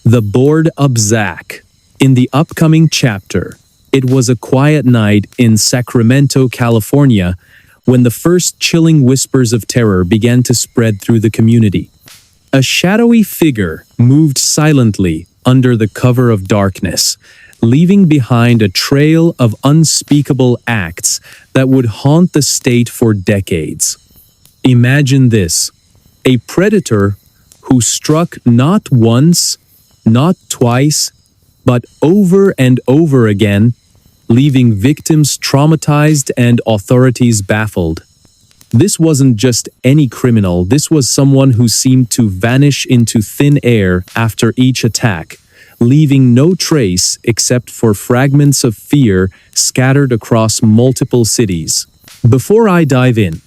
The Board Up Zach. In the upcoming chapter, it was a quiet night in Sacramento, California, when the first chilling whispers of terror began to spread through the community. A shadowy figure moved silently under the cover of darkness, leaving behind a trail of unspeakable acts that would haunt the state for decades. Imagine this: a predator who struck not once, not twice, but over and over again, leaving victims traumatized and authorities baffled. This wasn't just any criminal, this was someone who seemed to vanish into thin air after each attack, leaving no trace except for fragments of fear scattered across multiple cities. Before I dive in,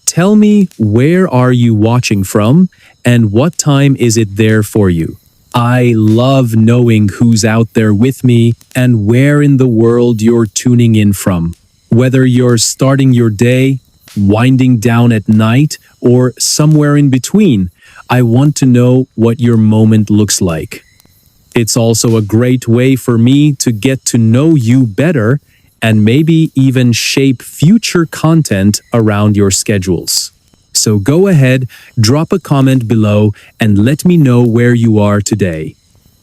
tell me, where are you watching from and what time is it there for you? I love knowing who's out there with me and where in the world you're tuning in from. Whether you're starting your day, winding down at night, or somewhere in between, I want to know what your moment looks like. It's also a great way for me to get to know you better and maybe even shape future content around your schedules. So go ahead, drop a comment below and let me know where you are today.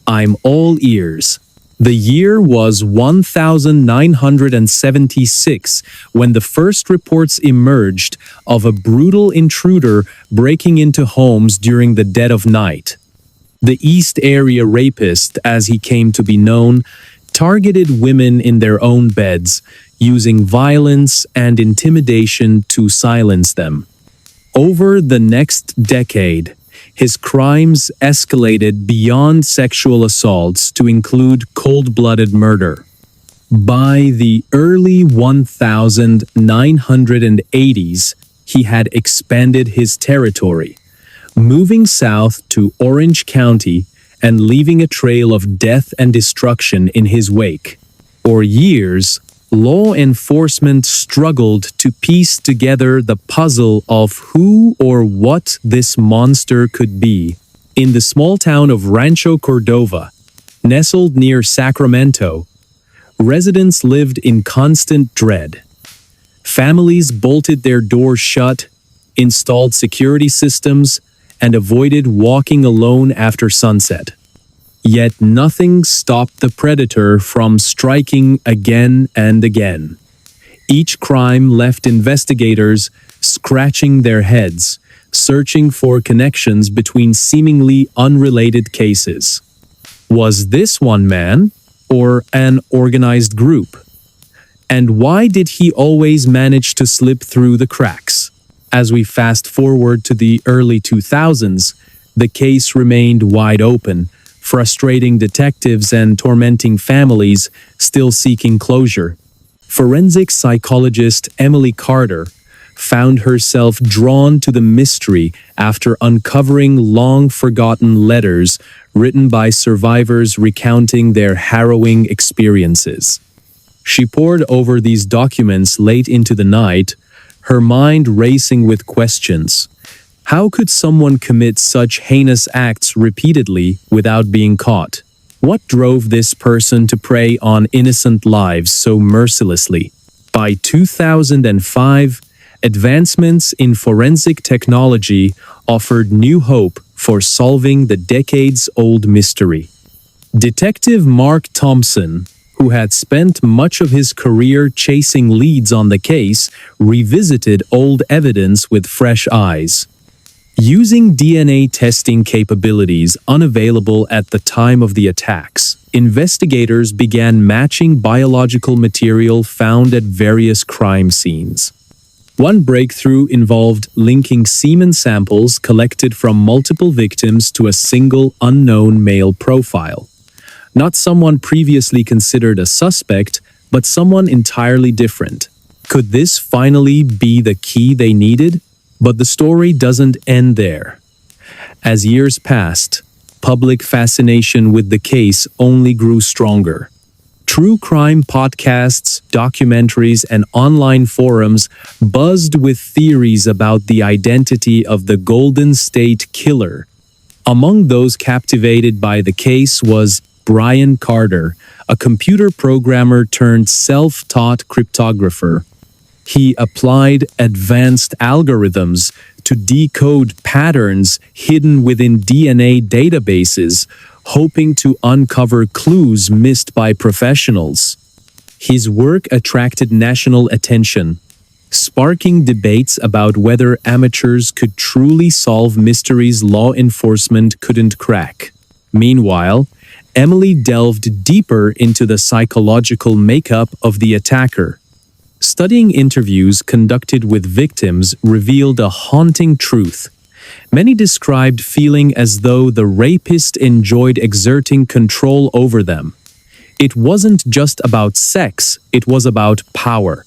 I'm all ears. The year was 1976 when the first reports emerged of a brutal intruder breaking into homes during the dead of night. The East Area Rapist, as he came to be known, targeted women in their own beds, using violence and intimidation to silence them. Over the next decade, his crimes escalated beyond sexual assaults to include cold-blooded murder. By the early 1980s, he had expanded his territory, moving south to Orange County and leaving a trail of death and destruction in his wake. For years, law enforcement struggled to piece together the puzzle of who or what this monster could be. In the small town of Rancho Cordova, nestled near Sacramento, residents lived in constant dread. Families bolted their doors shut, installed security systems, and avoided walking alone after sunset. Yet nothing stopped the predator from striking again and again. Each crime left investigators scratching their heads, searching for connections between seemingly unrelated cases. Was this one man or an organized group? And why did he always manage to slip through the cracks? As we fast forward to the early 2000s, the case remained wide open, frustrating detectives and tormenting families still seeking closure. Forensic psychologist Emily Carter found herself drawn to the mystery after uncovering long-forgotten letters written by survivors recounting their harrowing experiences. She pored over these documents late into the night, her mind racing with questions. How could someone commit such heinous acts repeatedly without being caught? What drove this person to prey on innocent lives so mercilessly? By 2005, advancements in forensic technology offered new hope for solving the decades-old mystery. Detective Mark Thompson, who had spent much of his career chasing leads on the case, revisited old evidence with fresh eyes. Using DNA testing capabilities unavailable at the time of the attacks, investigators began matching biological material found at various crime scenes. One breakthrough involved linking semen samples collected from multiple victims to a single unknown male profile. Not someone previously considered a suspect, but someone entirely different. Could this finally be the key they needed? But the story doesn't end there. As years passed, public fascination with the case only grew stronger. True crime podcasts, documentaries, and online forums buzzed with theories about the identity of the Golden State Killer. Among those captivated by the case was Brian Carter, a computer programmer turned self-taught cryptographer. He applied advanced algorithms to decode patterns hidden within DNA databases, hoping to uncover clues missed by professionals. His work attracted national attention, sparking debates about whether amateurs could truly solve mysteries law enforcement couldn't crack. Meanwhile, Emily delved deeper into the psychological makeup of the attacker. Studying interviews conducted with victims revealed a haunting truth. Many described feeling as though the rapist enjoyed exerting control over them. It wasn't just about sex, it was about power.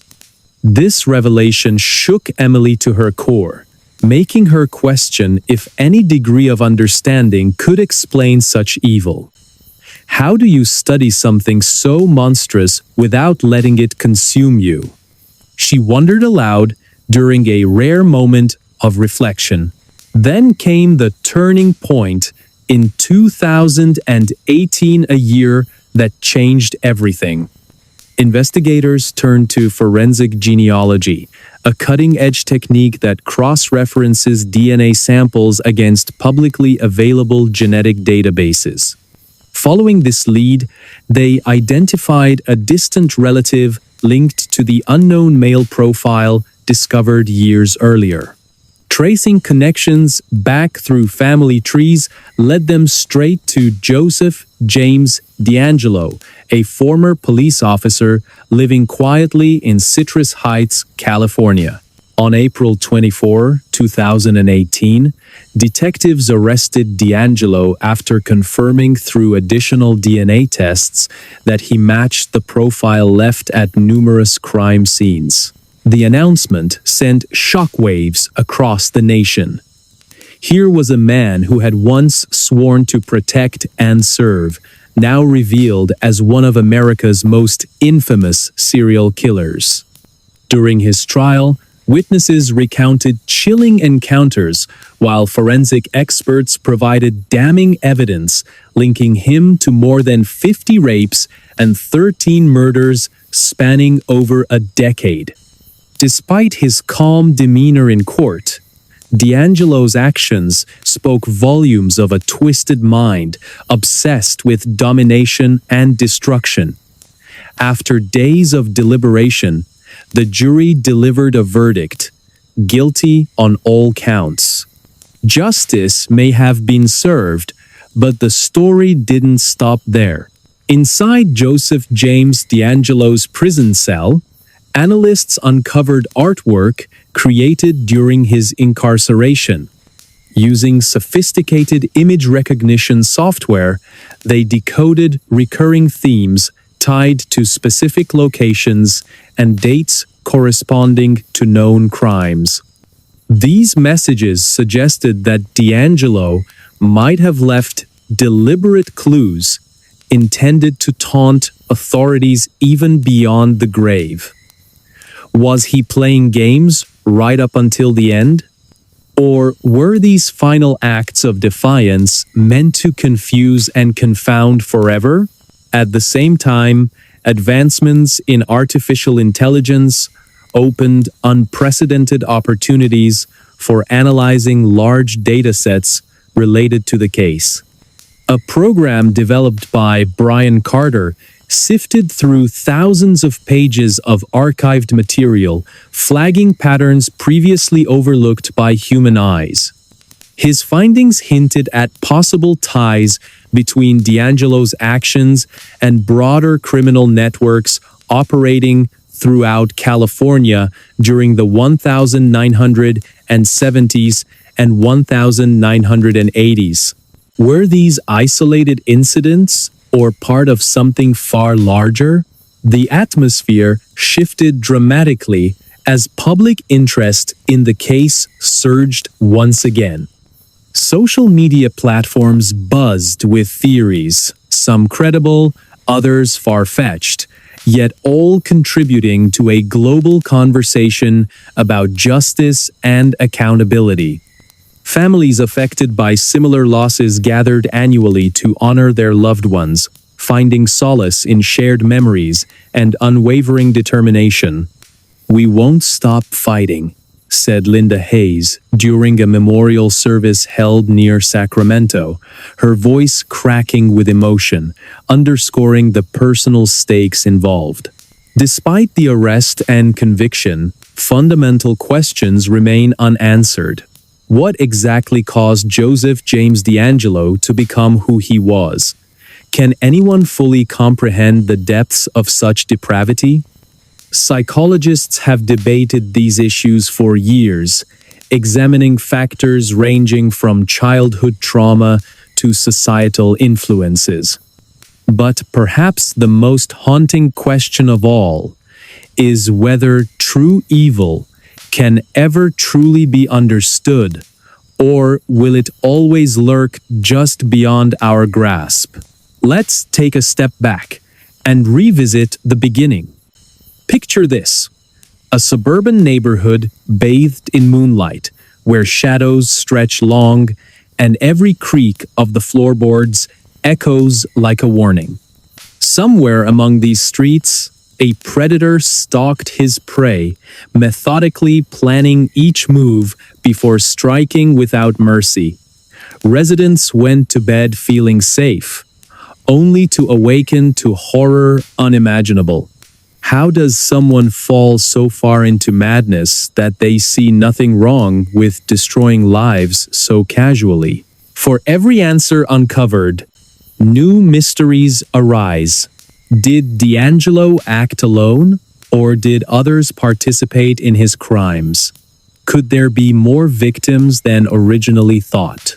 This revelation shook Emily to her core, making her question if any degree of understanding could explain such evil. How do you study something so monstrous without letting it consume you? She wondered aloud during a rare moment of reflection. Then came the turning point in 2018, a year that changed everything. Investigators turned to forensic genealogy, a cutting-edge technique that cross-references DNA samples against publicly available genetic databases. Following this lead, they identified a distant relative linked to the unknown male profile discovered years earlier. Tracing connections back through family trees led them straight to Joseph James D'Angelo, a former police officer living quietly in Citrus Heights, California. On April 24, 2018, detectives arrested D'Angelo after confirming through additional DNA tests that he matched the profile left at numerous crime scenes. The announcement sent shockwaves across the nation. Here was a man who had once sworn to protect and serve, now revealed as one of America's most infamous serial killers. During his trial, witnesses recounted chilling encounters, while forensic experts provided damning evidence linking him to more than 50 rapes and 13 murders spanning over a decade. Despite his calm demeanor in court, D'Angelo's actions spoke volumes of a twisted mind obsessed with domination and destruction. After days of deliberation, the jury delivered a verdict: guilty on all counts. Justice may have been served, but the story didn't stop there. Inside Joseph James D'Angelo's prison cell, analysts uncovered artwork created during his incarceration. Using sophisticated image recognition software, they decoded recurring themes tied to specific locations and dates corresponding to known crimes. These messages suggested that D'Angelo might have left deliberate clues intended to taunt authorities even beyond the grave. Was he playing games right up until the end? Or were these final acts of defiance meant to confuse and confound forever? At the same time, advancements in artificial intelligence opened unprecedented opportunities for analyzing large datasets related to the case. A program developed by Brian Carter sifted through thousands of pages of archived material, flagging patterns previously overlooked by human eyes. His findings hinted at possible ties between D'Angelo's actions and broader criminal networks operating throughout California during the 1970s and 1980s. Were these isolated incidents or part of something far larger? The atmosphere shifted dramatically as public interest in the case surged once again. Social media platforms buzzed with theories, some credible, others far-fetched, yet all contributing to a global conversation about justice and accountability. Families affected by similar losses gathered annually to honor their loved ones, finding solace in shared memories and unwavering determination. "We won't stop fighting," said Linda Hayes during a memorial service held near Sacramento, her voice cracking with emotion, underscoring the personal stakes involved. Despite the arrest and conviction, fundamental questions remain unanswered. What exactly caused Joseph James DeAngelo to become who he was? Can anyone fully comprehend the depths of such depravity? Psychologists have debated these issues for years, examining factors ranging from childhood trauma to societal influences. But perhaps the most haunting question of all is whether true evil can ever truly be understood, or will it always lurk just beyond our grasp? Let's take a step back and revisit the beginning. Picture this: a suburban neighborhood bathed in moonlight, where shadows stretch long and every creak of the floorboards echoes like a warning. Somewhere among these streets, a predator stalked his prey, methodically planning each move before striking without mercy. Residents went to bed feeling safe, only to awaken to horror unimaginable. How does someone fall so far into madness that they see nothing wrong with destroying lives so casually? For every answer uncovered, new mysteries arise. Did DeAngelo act alone, or did others participate in his crimes? Could there be more victims than originally thought?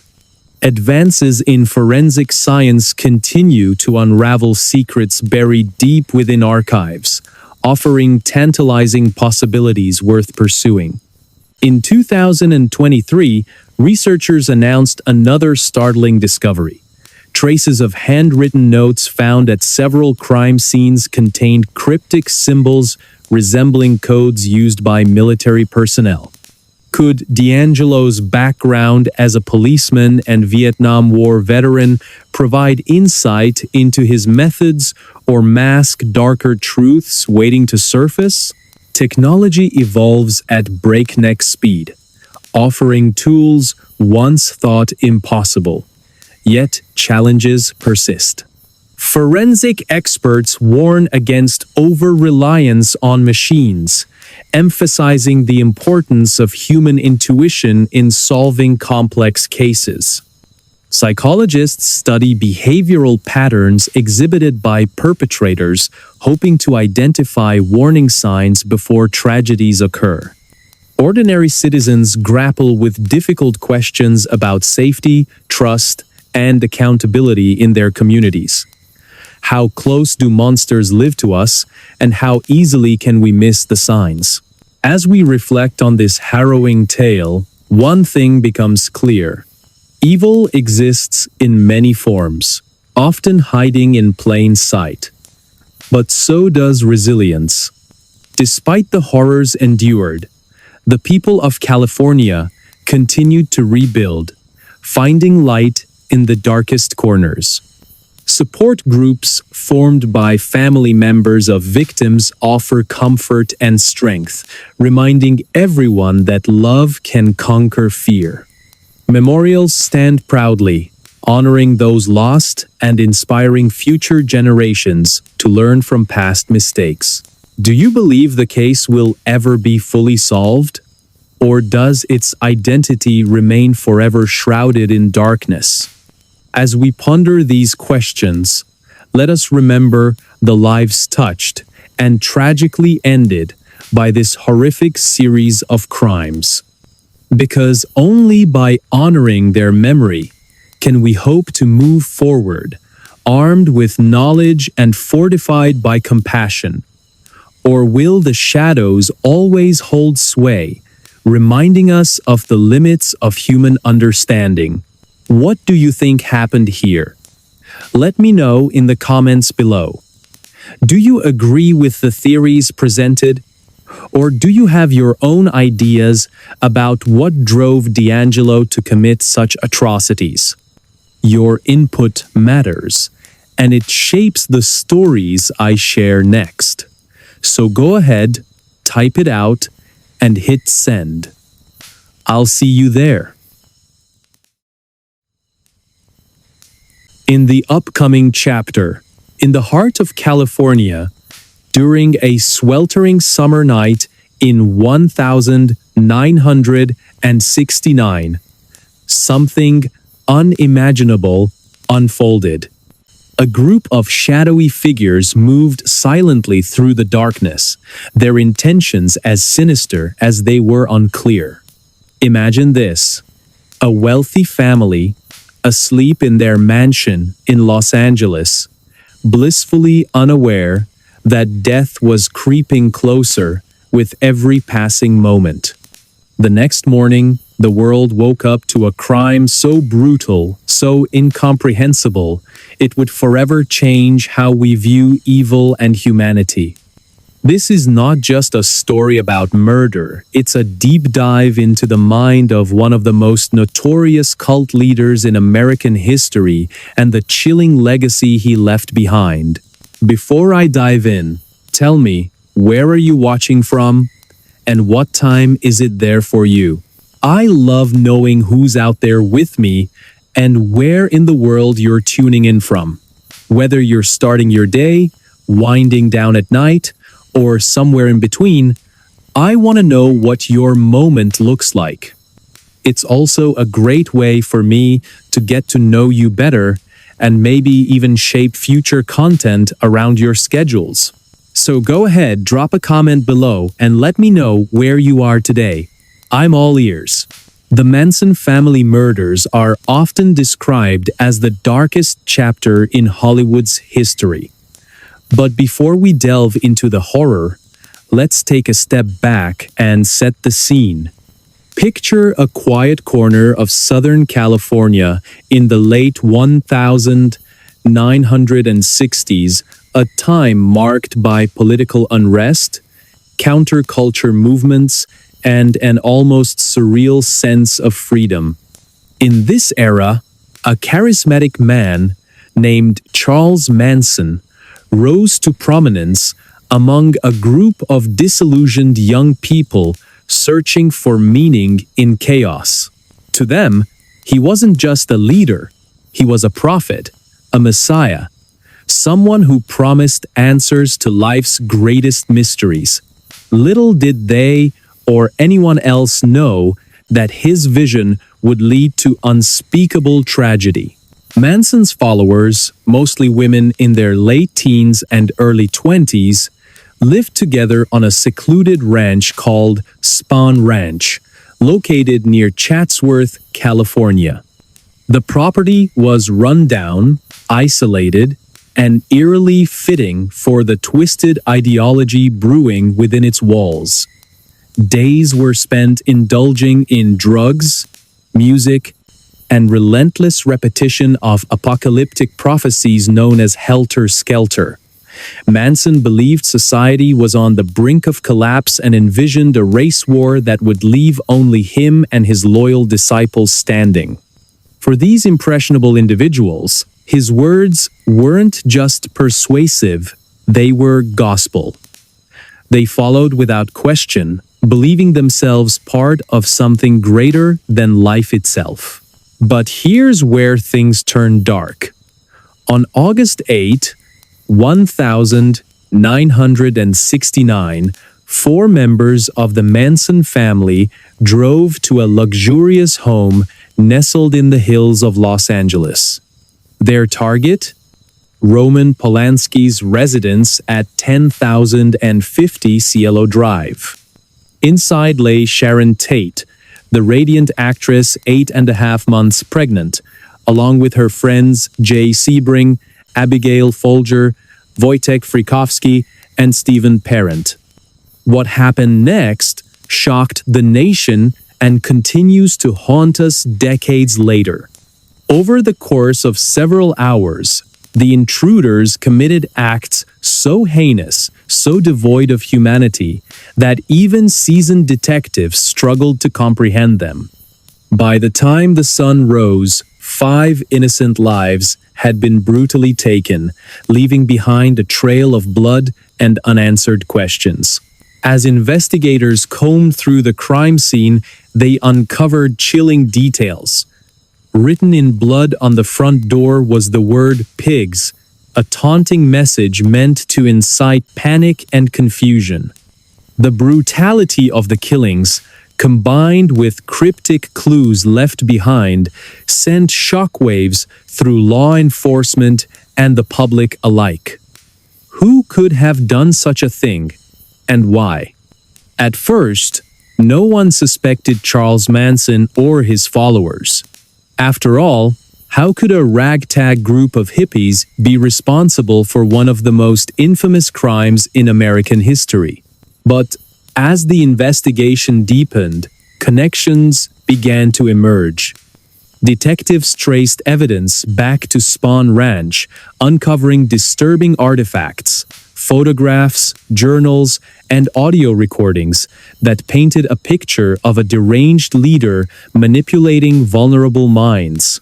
Advances in forensic science continue to unravel secrets buried deep within archives, offering tantalizing possibilities worth pursuing. In 2023, researchers announced another startling discovery. Traces of handwritten notes found at several crime scenes contained cryptic symbols resembling codes used by military personnel. Could DeAngelo's background as a policeman and Vietnam War veteran provide insight into his methods or mask darker truths waiting to surface? Technology evolves at breakneck speed, offering tools once thought impossible. Yet challenges persist. Forensic experts warn against over-reliance on machines, emphasizing the importance of human intuition in solving complex cases. Psychologists study behavioral patterns exhibited by perpetrators, hoping to identify warning signs before tragedies occur. Ordinary citizens grapple with difficult questions about safety, trust, and accountability in their communities. How close do monsters live to us, and how easily can we miss the signs? As we reflect on this harrowing tale, one thing becomes clear. Evil exists in many forms, often hiding in plain sight. But so does resilience. Despite the horrors endured, the people of California continued to rebuild, finding light in the darkest corners. Support groups formed by family members of victims offer comfort and strength, reminding everyone that love can conquer fear. Memorials stand proudly, honoring those lost and inspiring future generations to learn from past mistakes. Do you believe the case will ever be fully solved? Or does its identity remain forever shrouded in darkness? As we ponder these questions, let us remember the lives touched and tragically ended by this horrific series of crimes. Because only by honoring their memory can we hope to move forward, armed with knowledge and fortified by compassion. Or will the shadows always hold sway, reminding us of the limits of human understanding? What do you think happened here? Let me know in the comments below. Do you agree with the theories presented? Or do you have your own ideas about what drove D'Angelo to commit such atrocities? Your input matters, and it shapes the stories I share next. So go ahead, type it out, and hit send. I'll see you there. In the upcoming chapter, in the heart of California, during a sweltering summer night in 1969, something unimaginable unfolded. A group of shadowy figures moved silently through the darkness, their intentions as sinister as they were unclear. Imagine this: a wealthy family, asleep in their mansion in Los Angeles, blissfully unaware that death was creeping closer with every passing moment. The next morning, the world woke up to a crime so brutal, so incomprehensible, it would forever change how we view evil and humanity. This is not just a story about murder, it's a deep dive into the mind of one of the most notorious cult leaders in American history and the chilling legacy he left behind. Before I dive in, tell me, where are you watching from? And what time is it there for you? I love knowing who's out there with me and where in the world you're tuning in from. Whether you're starting your day, winding down at night, or somewhere in between, I want to know what your moment looks like. It's also a great way for me to get to know you better and maybe even shape future content around your schedules. So go ahead, drop a comment below and let me know where you are today. I'm all ears. The Manson family murders are often described as the darkest chapter in Hollywood's history. But before we delve into the horror, let's take a step back and set the scene. Picture a quiet corner of Southern California in the late 1960s, a time marked by political unrest, counterculture movements, and an almost surreal sense of freedom. In this era, a charismatic man named Charles Manson rose to prominence among a group of disillusioned young people searching for meaning in chaos. To them, he wasn't just a leader, he was a prophet, a messiah, someone who promised answers to life's greatest mysteries. Little did they or anyone else know that his vision would lead to unspeakable tragedy. Manson's followers, mostly women in their late teens and early 20s, lived together on a secluded ranch called Spahn Ranch, located near Chatsworth, California. The property was run down, isolated, and eerily fitting for the twisted ideology brewing within its walls. Days were spent indulging in drugs, music, and relentless repetition of apocalyptic prophecies known as helter-skelter. Manson believed society was on the brink of collapse and envisioned a race war that would leave only him and his loyal disciples standing. For these impressionable individuals, his words weren't just persuasive, they were gospel. They followed without question, believing themselves part of something greater than life itself. But here's where things turn dark. On August 8, 1969, 4 members of the Manson family drove to a luxurious home nestled in the hills of Los Angeles. Their target? Roman Polanski's residence at 10,050 Cielo Drive. Inside lay Sharon Tate, the radiant actress 8.5 months pregnant, along with her friends Jay Sebring, Abigail Folger, Wojtek Frykowski, and Stephen Parent. What happened next shocked the nation and continues to haunt us decades later. Over the course of several hours, The intruders committed acts so heinous, so devoid of humanity, that even seasoned detectives struggled to comprehend them. By the time the sun rose, 5 innocent lives had been brutally taken, leaving behind a trail of blood and unanswered questions. As investigators combed through the crime scene, they uncovered chilling details. Written in blood on the front door was the word pigs, a taunting message meant to incite panic and confusion. The brutality of the killings, combined with cryptic clues left behind, sent shockwaves through law enforcement and the public alike. Who could have done such a thing, and why? At first, no one suspected Charles Manson or his followers. After all, how could a ragtag group of hippies be responsible for one of the most infamous crimes in American history? But as the investigation deepened, connections began to emerge. Detectives traced evidence back to Spawn Ranch, uncovering disturbing artifacts, photographs, journals, and audio recordings that painted a picture of a deranged leader manipulating vulnerable minds.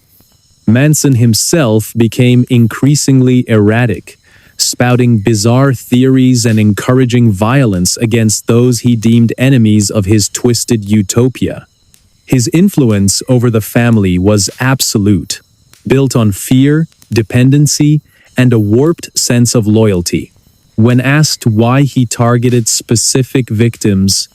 Manson himself became increasingly erratic, spouting bizarre theories and encouraging violence against those he deemed enemies of his twisted utopia. His influence over the family was absolute, built on fear, dependency, and a warped sense of loyalty. When asked why he targeted specific victims,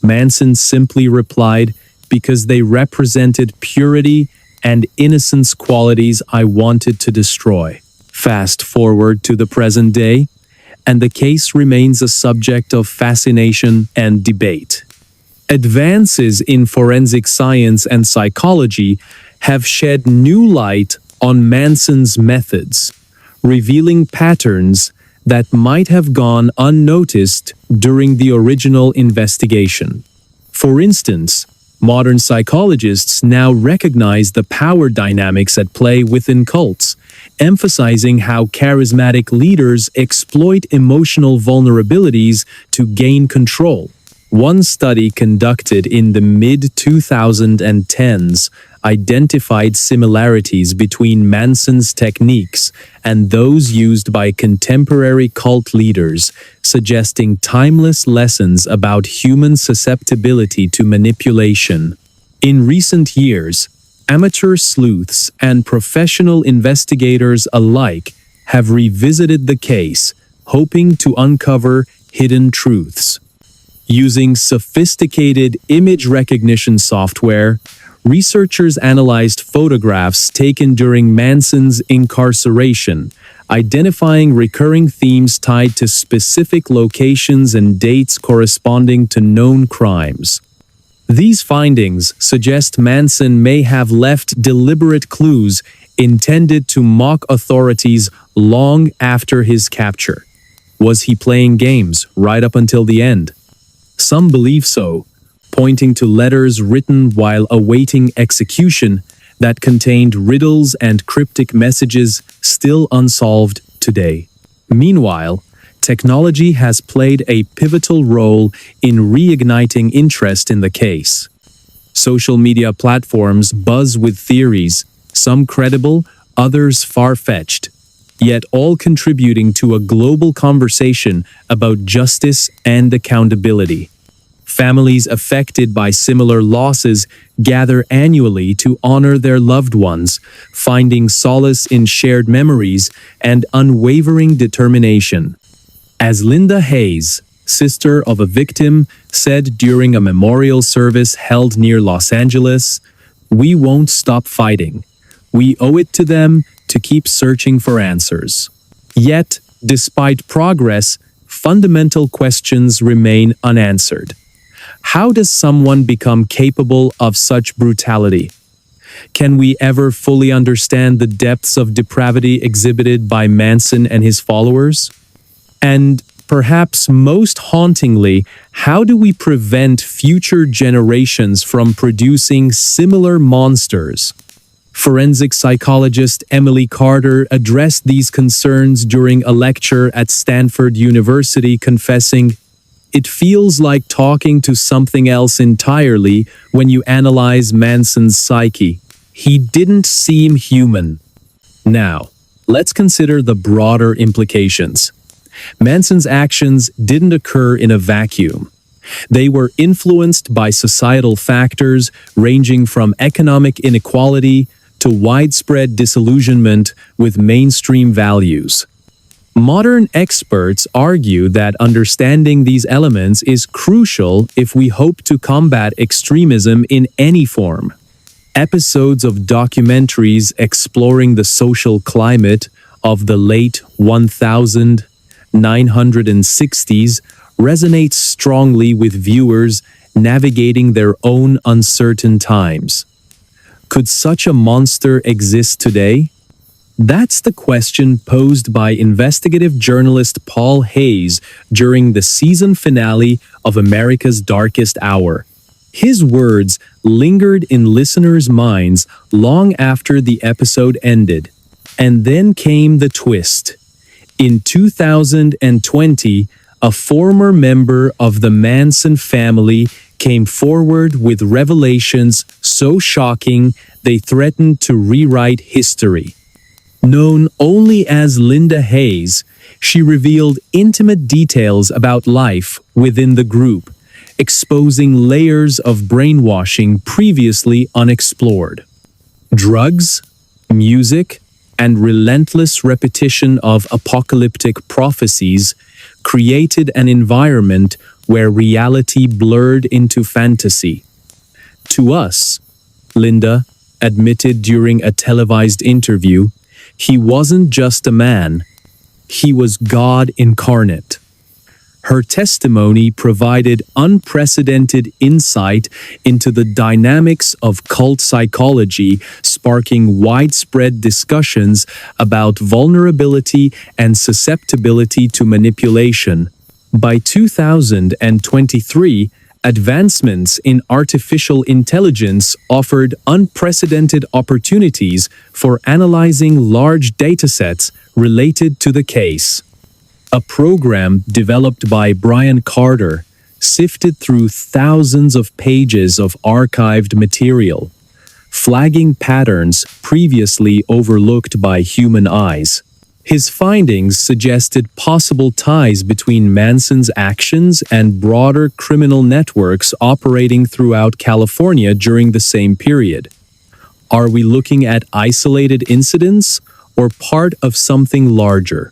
Manson simply replied, "Because they represented purity and innocence, qualities I wanted to destroy." Fast forward to the present day, and the case remains a subject of fascination and debate. Advances in forensic science and psychology have shed new light on Manson's methods, revealing patterns that might have gone unnoticed during the original investigation. For instance, modern psychologists now recognize the power dynamics at play within cults, emphasizing how charismatic leaders exploit emotional vulnerabilities to gain control. One study conducted in the mid-2010s identified similarities between Manson's techniques and those used by contemporary cult leaders, suggesting timeless lessons about human susceptibility to manipulation. In recent years, amateur sleuths and professional investigators alike have revisited the case, hoping to uncover hidden truths. Using sophisticated image recognition software, researchers analyzed photographs taken during Manson's incarceration, identifying recurring themes tied to specific locations and dates corresponding to known crimes. These findings suggest Manson may have left deliberate clues intended to mock authorities long after his capture. Was he playing games right up until the end? Some believe so, pointing to letters written while awaiting execution that contained riddles and cryptic messages still unsolved today. Meanwhile, technology has played a pivotal role in reigniting interest in the case. Social media platforms buzz with theories, some credible, others far-fetched, yet all contributing to a global conversation about justice and accountability. Families affected by similar losses gather annually to honor their loved ones, finding solace in shared memories and unwavering determination. As Linda Hayes, sister of a victim, said during a memorial service held near Los Angeles, "We won't stop fighting. We owe it to them to keep searching for answers." Yet, despite progress, fundamental questions remain unanswered. How does someone become capable of such brutality? Can we ever fully understand the depths of depravity exhibited by Manson and his followers? And perhaps most hauntingly, how do we prevent future generations from producing similar monsters? Forensic psychologist Emily Carter addressed these concerns during a lecture at Stanford University, confessing, "It feels like talking to something else entirely when you analyze Manson's psyche. He didn't seem human." Now, let's consider the broader implications. Manson's actions didn't occur in a vacuum. They were influenced by societal factors ranging from economic inequality to widespread disillusionment with mainstream values. Modern experts argue that understanding these elements is crucial if we hope to combat extremism in any form. Episodes of documentaries exploring the social climate of the late 1960s resonate strongly with viewers navigating their own uncertain times. Could such a monster exist today? That's the question posed by investigative journalist Paul Hayes during the season finale of America's Darkest Hour. His words lingered in listeners' minds long after the episode ended. And then came the twist. In 2020, a former member of the Manson family came forward with revelations so shocking they threatened to rewrite history. Known only as Linda Hayes, she revealed intimate details about life within the group, exposing layers of brainwashing previously unexplored. Drugs, music, and relentless repetition of apocalyptic prophecies created an environment where reality blurred into fantasy. To us, Linda admitted during a televised interview, he wasn't just a man, he was God incarnate. Her testimony provided unprecedented insight into the dynamics of cult psychology, sparking widespread discussions about vulnerability and susceptibility to manipulation. By 2023, advancements in artificial intelligence offered unprecedented opportunities for analyzing large datasets related to the case. A program developed by Brian Carter sifted through thousands of pages of archived material, flagging patterns previously overlooked by human eyes. His findings suggested possible ties between Manson's actions and broader criminal networks operating throughout California during the same period. Are we looking at isolated incidents or part of something larger?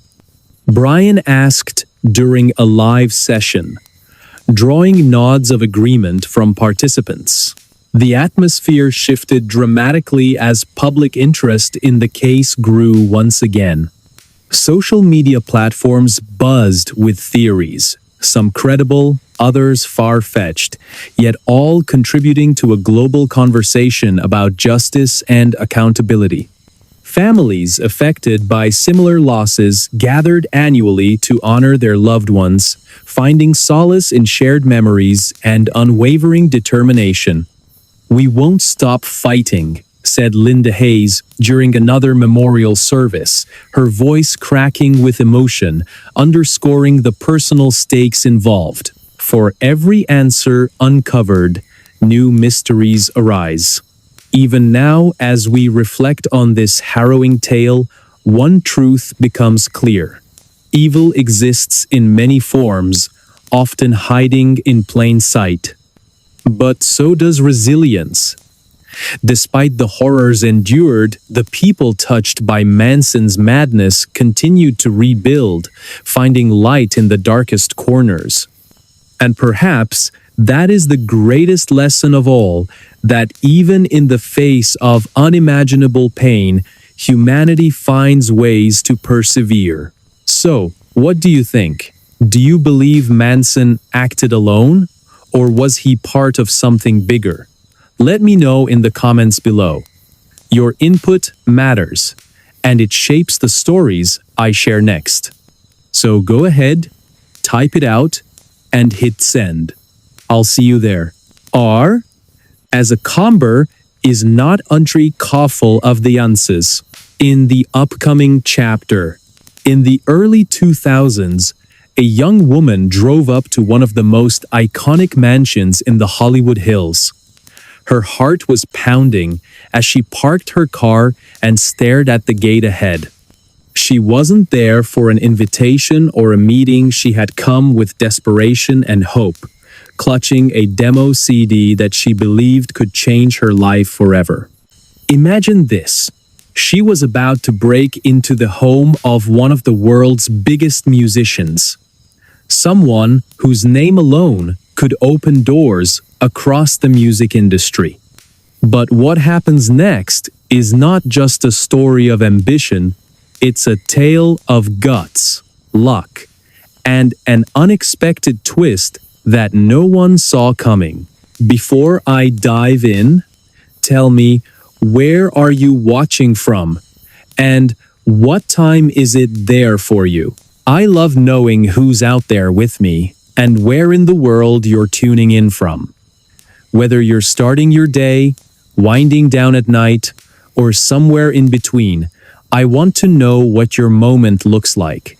Brian asked during a live session, drawing nods of agreement from participants. The atmosphere shifted dramatically as public interest in the case grew once again. Social media platforms buzzed with theories, some credible, others far-fetched, yet all contributing to a global conversation about justice and accountability. Families affected by similar losses gathered annually to honor their loved ones, finding solace in shared memories and unwavering determination. "We won't stop fighting," said Linda Hayes during another memorial service, her voice cracking with emotion, underscoring the personal stakes involved. "For every answer uncovered, new mysteries arise." Even now, as we reflect on this harrowing tale, one truth becomes clear. Evil exists in many forms, often hiding in plain sight. But so does resilience. Despite the horrors endured, the people touched by Manson's madness continued to rebuild, finding light in the darkest corners. And perhaps that is the greatest lesson of all, that even in the face of unimaginable pain, humanity finds ways to persevere. So, what do you think? Do you believe Manson acted alone? Or was he part of something bigger? Let me know in the comments below. Your input matters, and it shapes the stories I share next. So go ahead, type it out, and hit send. I'll see you there. Or, as a comber, is not untry kafel of the answers. In the upcoming chapter, in the early 2000s, a young woman drove up to one of the most iconic mansions in the Hollywood Hills. Her heart was pounding as she parked her car and stared at the gate ahead. She wasn't there for an invitation or a meeting. She had come with desperation and hope, clutching a demo CD that she believed could change her life forever. Imagine this. She was about to break into the home of one of the world's biggest musicians. Someone whose name alone could open doors across the music industry. But what happens next is not just a story of ambition, it's a tale of guts, luck, and an unexpected twist that no one saw coming. Before I dive in, tell me, where are you watching from? And what time is it there for you? I love knowing who's out there with me and where in the world you're tuning in from. Whether you're starting your day, winding down at night, or somewhere in between, I want to know what your moment looks like.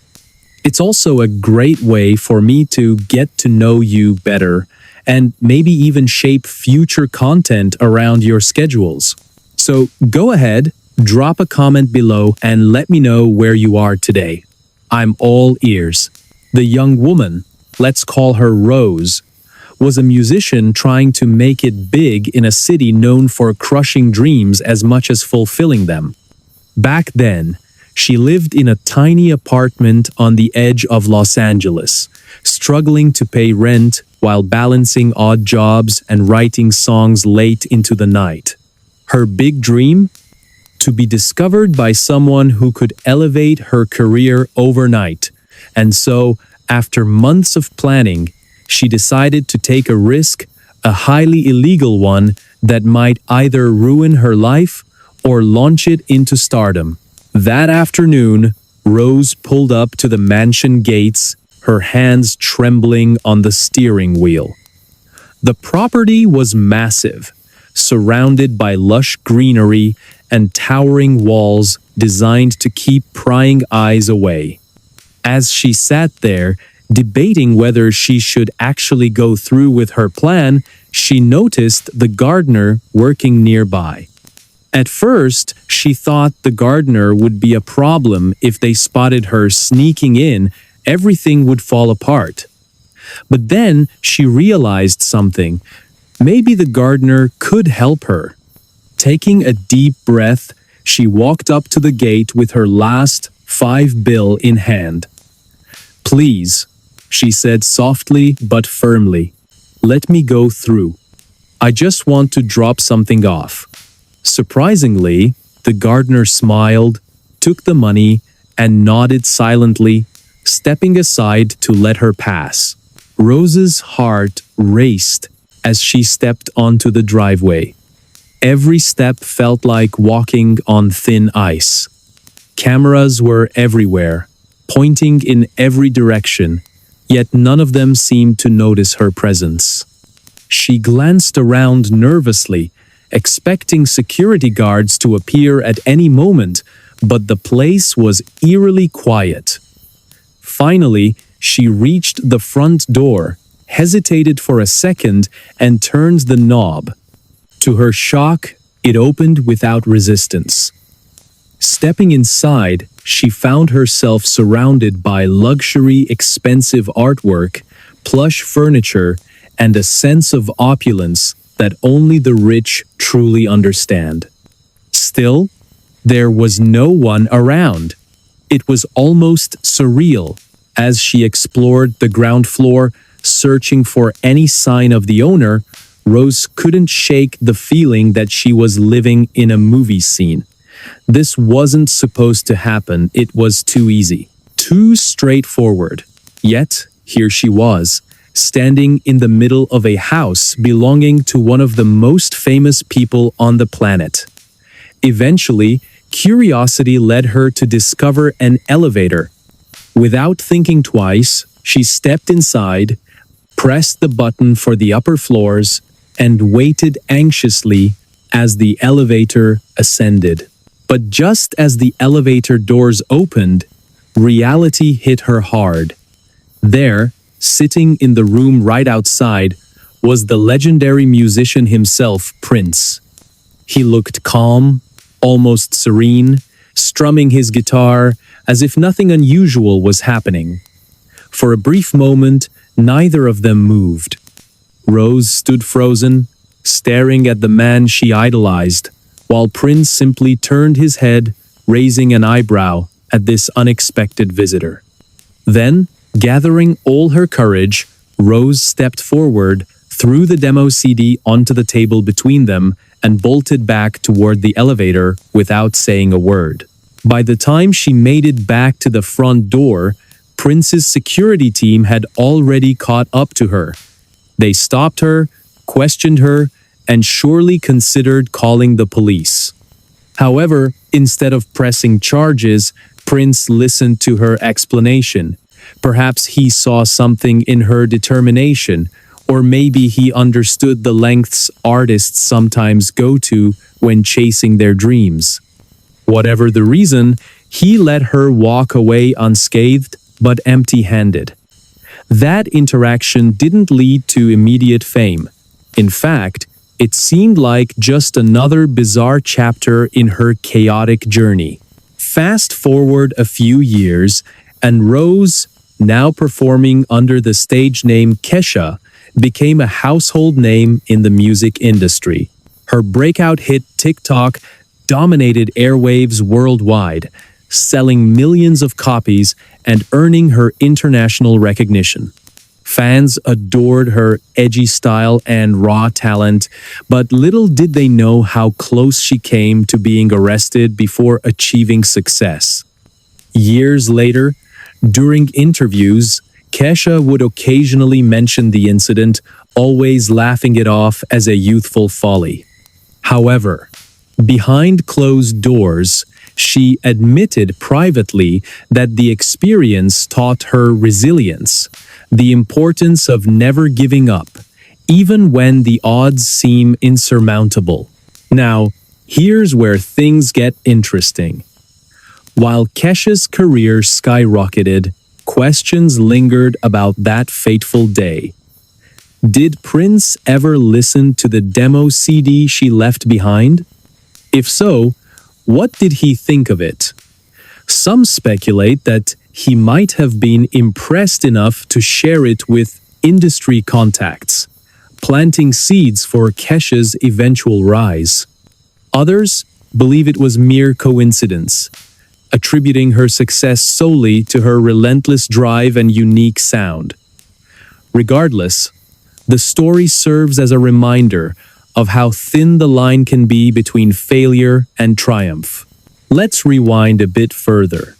It's also a great way for me to get to know you better and maybe even shape future content around your schedules. So go ahead, drop a comment below and let me know where you are today. I'm all ears. The young woman, let's call her Rose, was a musician trying to make it big in a city known for crushing dreams as much as fulfilling them. Back then, she lived in a tiny apartment on the edge of Los Angeles, struggling to pay rent while balancing odd jobs and writing songs late into the night. Her big dream? To be discovered by someone who could elevate her career overnight. And so, after months of planning, she decided to take a risk, a highly illegal one that might either ruin her life or launch it into stardom. That afternoon, Rose pulled up to the mansion gates, her hands trembling on the steering wheel. The property was massive, surrounded by lush greenery and towering walls designed to keep prying eyes away. As she sat there, debating whether she should actually go through with her plan, she noticed the gardener working nearby. At first, she thought the gardener would be a problem. If they spotted her sneaking in, everything would fall apart. But then she realized something. Maybe the gardener could help her. Taking a deep breath, she walked up to the gate with her last $5 in hand. "Please," she said softly but firmly, "let me go through. I just want to drop something off." Surprisingly, the gardener smiled, took the money, and nodded silently, stepping aside to let her pass. Rose's heart raced as she stepped onto the driveway. Every step felt like walking on thin ice. Cameras were everywhere, pointing in every direction, yet none of them seemed to notice her presence. She glanced around nervously, expecting security guards to appear at any moment, but the place was eerily quiet. Finally, she reached the front door, hesitated for a second, and turned the knob. To her shock, it opened without resistance. Stepping inside, she found herself surrounded by luxury, expensive artwork, plush furniture, and a sense of opulence that only the rich truly understand. Still, there was no one around. It was almost surreal. As she explored the ground floor, searching for any sign of the owner, Rose couldn't shake the feeling that she was living in a movie scene. This wasn't supposed to happen. It was too easy, too straightforward. Yet, here she was, standing in the middle of a house belonging to one of the most famous people on the planet. Eventually, curiosity led her to discover an elevator. Without thinking twice, she stepped inside, pressed the button for the upper floors, and waited anxiously as the elevator ascended. But just as the elevator doors opened, reality hit her hard. There, sitting in the room right outside, was the legendary musician himself, Prince. He looked calm, almost serene, strumming his guitar as if nothing unusual was happening. For a brief moment, neither of them moved. Rose stood frozen, staring at the man she idolized, while Prince simply turned his head, raising an eyebrow at this unexpected visitor. Then, gathering all her courage, Rose stepped forward, threw the demo CD onto the table between them, and bolted back toward the elevator without saying a word. By the time she made it back to the front door, Prince's security team had already caught up to her. They stopped her, questioned her, and surely considered calling the police. However, instead of pressing charges, Prince listened to her explanation. Perhaps he saw something in her determination, or maybe he understood the lengths artists sometimes go to when chasing their dreams. Whatever the reason, he let her walk away unscathed but empty-handed. That interaction didn't lead to immediate fame. In fact, it seemed like just another bizarre chapter in her chaotic journey. Fast forward a few years, and Rose, now performing under the stage name Kesha, became a household name in the music industry. Her breakout hit TikTok dominated airwaves worldwide, selling millions of copies and earning her international recognition. Fans adored her edgy style and raw talent, but little did they know how close she came to being arrested before achieving success. Years later, during interviews, Kesha would occasionally mention the incident, always laughing it off as a youthful folly. However, behind closed doors, she admitted privately that the experience taught her resilience, the importance of never giving up, even when the odds seem insurmountable. Now, here's where things get interesting. While Kesha's career skyrocketed, questions lingered about that fateful day. Did Prince ever listen to the demo CD she left behind? If so, what did he think of it? Some speculate that he might have been impressed enough to share it with industry contacts, planting seeds for Kesha's eventual rise. Others believe it was mere coincidence, attributing her success solely to her relentless drive and unique sound. Regardless, the story serves as a reminder of how thin the line can be between failure and triumph. Let's rewind a bit further.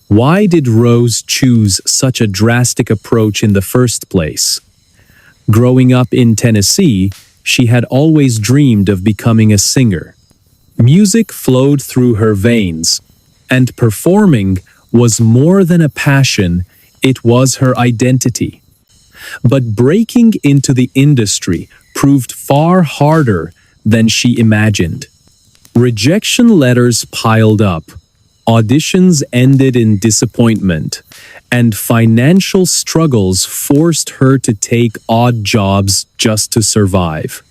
Why did Rose choose such a drastic approach in the first place? Growing up in Tennessee, she had always dreamed of becoming a singer. Music flowed through her veins, and performing was more than a passion, it was her identity. But breaking into the industry proved far harder than she imagined. Rejection letters piled up, auditions ended in disappointment, and financial struggles forced her to take odd jobs just to survive.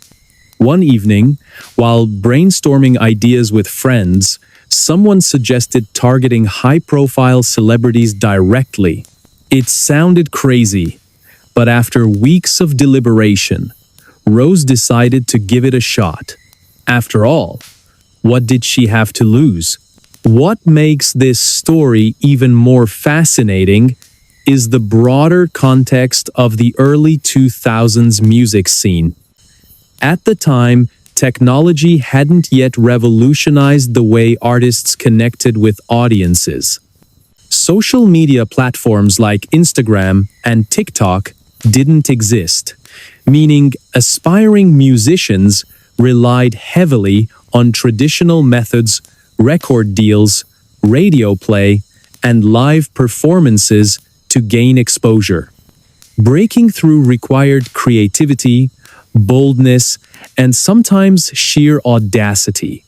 One evening, while brainstorming ideas with friends, someone suggested targeting high-profile celebrities directly. It sounded crazy, but after weeks of deliberation, Rose decided to give it a shot. After all, what did she have to lose? What makes this story even more fascinating is the broader context of the early 2000s music scene. At the time, technology hadn't yet revolutionized the way artists connected with audiences. Social media platforms like Instagram and TikTok didn't exist, meaning aspiring musicians relied heavily on traditional methods, record deals, radio play, and live performances to gain exposure. Breaking through required creativity, boldness, and sometimes sheer audacity.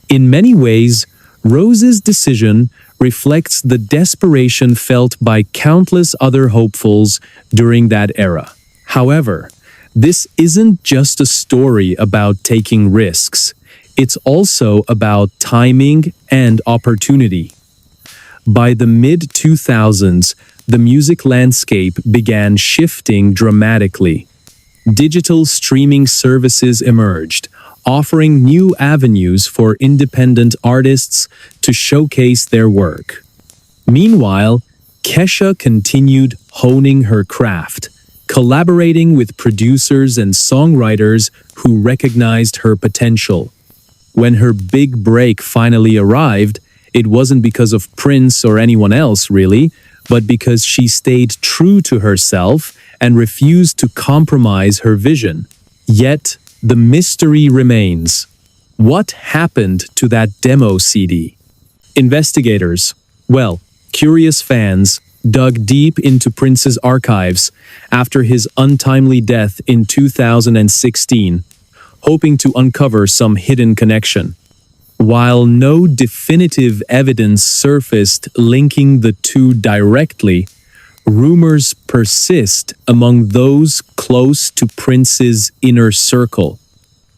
In many ways, Rose's decision reflects the desperation felt by countless other hopefuls during that era. However, this isn't just a story about taking risks. It's also about timing and opportunity. By the mid-2000s, the music landscape began shifting dramatically. Digital streaming services emerged, offering new avenues for independent artists to showcase their work. Meanwhile, Kesha continued honing her craft, collaborating with producers and songwriters who recognized her potential. When her big break finally arrived, it wasn't because of Prince or anyone else, really, but because she stayed true to herself and refused to compromise her vision. Yet, the mystery remains. What happened to that demo CD? Investigators, curious fans, dug deep into Prince's archives after his untimely death in 2016, hoping to uncover some hidden connection. While no definitive evidence surfaced linking the two directly, rumors persist among those close to Prince's inner circle.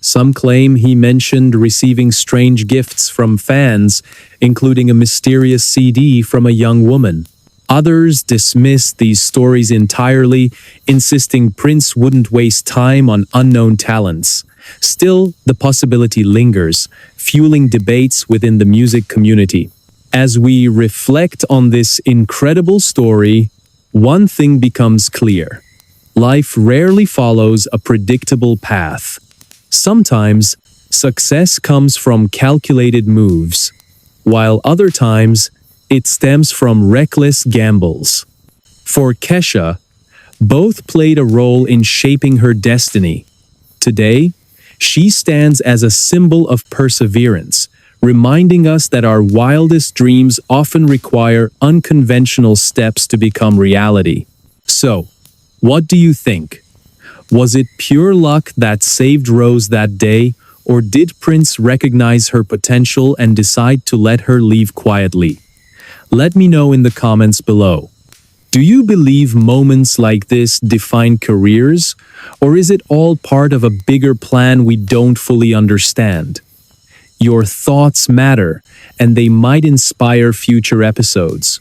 Some claim he mentioned receiving strange gifts from fans, including a mysterious CD from a young woman. Others dismiss these stories entirely, insisting Prince wouldn't waste time on unknown talents. Still, the possibility lingers, fueling debates within the music community. As we reflect on this incredible story, one thing becomes clear. Life rarely follows a predictable path. Sometimes, success comes from calculated moves, while other times, it stems from reckless gambles. For Kesha, both played a role in shaping her destiny. Today, she stands as a symbol of perseverance, reminding us that our wildest dreams often require unconventional steps to become reality. So, what do you think? Was it pure luck that saved Rose that day, or did Prince recognize her potential and decide to let her leave quietly? Let me know in the comments below. Do you believe moments like this define careers, or is it all part of a bigger plan we don't fully understand? Your thoughts matter, and they might inspire future episodes.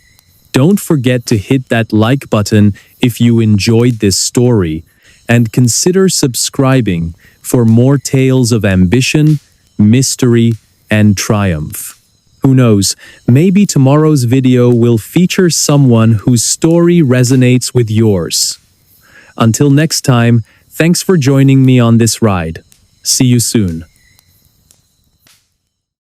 Don't forget to hit that like button if you enjoyed this story, and consider subscribing for more tales of ambition, mystery, and triumph. Who knows, maybe tomorrow's video will feature someone whose story resonates with yours. Until next time, thanks for joining me on this ride. See you soon.